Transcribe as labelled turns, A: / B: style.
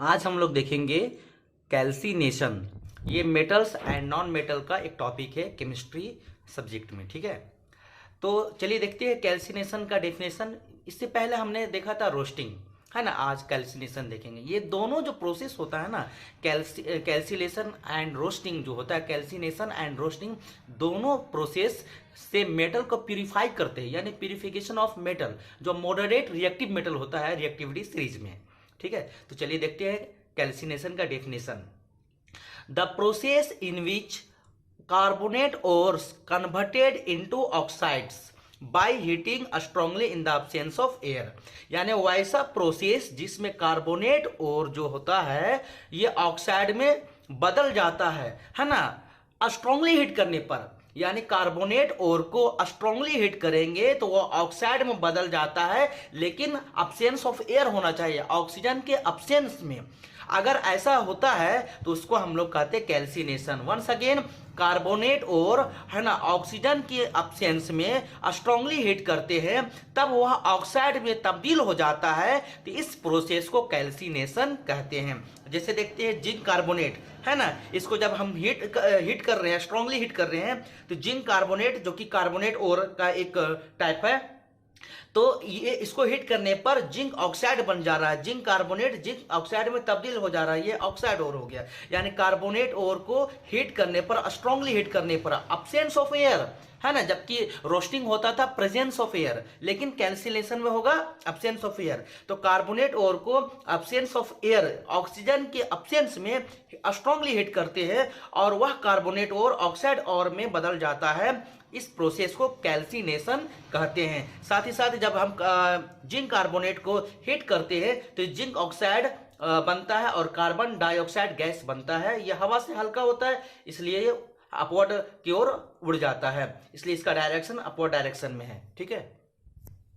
A: आज हम लोग देखेंगे कैल्सिनेशन। ये मेटल्स एंड नॉन मेटल का एक टॉपिक है केमिस्ट्री सब्जेक्ट में। ठीक है, तो चलिए देखते हैं कैल्सिनेशन का डेफिनेशन। इससे पहले हमने देखा था रोस्टिंग, है ना। आज कैल्सिनेशन देखेंगे। ये दोनों जो प्रोसेस होता है ना, कैल्सिलेशन एंड रोस्टिंग जो होता है, कैल्सिनेशन एंड रोस्टिंग दोनों प्रोसेस से मेटल को प्यूरिफाई करते हैं, यानी प्यूरिफिकेशन ऑफ मेटल, जो मॉडरेट रिएक्टिव मेटल होता है रिएक्टिविटी सीरीज में। ठीक है, तो चलिए देखते हैं कैल्सिनेशन का definition. The process in which carbonate ores converted into oxides by heating strongly in the absence of air। यानी वैसा प्रोसेस जिसमें कार्बोनेट और जो होता है ये ऑक्साइड में बदल जाता है ना, स्ट्रांगली हीट करने पर। यानी कार्बोनेट और को स्ट्रांगली हीट करेंगे तो वो ऑक्साइड में बदल जाता है, लेकिन अब्सेंस ऑफ एयर होना चाहिए, ऑक्सीजन के अब्सेंस में। अगर ऐसा होता है तो उसको हम लोग कहते हैं कैल्सिनेशन। वंस अगेन, कार्बोनेट और है ना ऑक्सीजन के अब्सेंस में स्ट्रांगली हीट करते हैं, तब वह ऑक्साइड में तब्दील हो जाता है, तो इस प्रोसेस को कैल्सिनेशन कहते हैं। जैसे देखते हैं जिंक कार्बोनेट, है ना, इसको जब हम हीट कर रहे हैं, स्ट्रांगली हीट कर रहे हैं, तो जिंक कार्बोनेट जो कि कार्बोनेट और का एक टाइप है, तो ये इसको हीट करने पर जिंक ऑक्साइड बन जा रहा है। जिंक कार्बोनेट जिंक ऑक्साइड में तब्दील हो जा रहा है, ये ऑक्साइड और हो गया। यानी कार्बोनेट और को हीट करने पर, स्ट्रांगली हीट करने पर अब्सेंस ऑफ एयर, है ना, जबकि रोस्टिंग होता था प्रेजेंस ऑफ एयर, लेकिन कैल्सिनेशन में होगा अब्सेंस ऑफ एयर। तो कार्बोनेट और को अब्सेंस ऑफ एयर, ऑक्सीजन के अब्सेंस में स्ट्रांगली हीट करते हैं और वह कार्बोनेट और ऑक्साइड और में बदल जाता है। इस प्रोसेस को कैल्सिनेशन कहते हैं। साथ ही साथ जब हम जिंक कार्बोनेट को हीट करते हैं तो जिंक ऑक्साइड बनता है और कार्बन डाइऑक्साइड गैस बनता है। यह हवा से हल्का होता है, इसलिए ये अपवर्ड की ओर उड़ जाता है, इसलिए इसका डायरेक्शन अपवर्ड डायरेक्शन में है। ठीक है।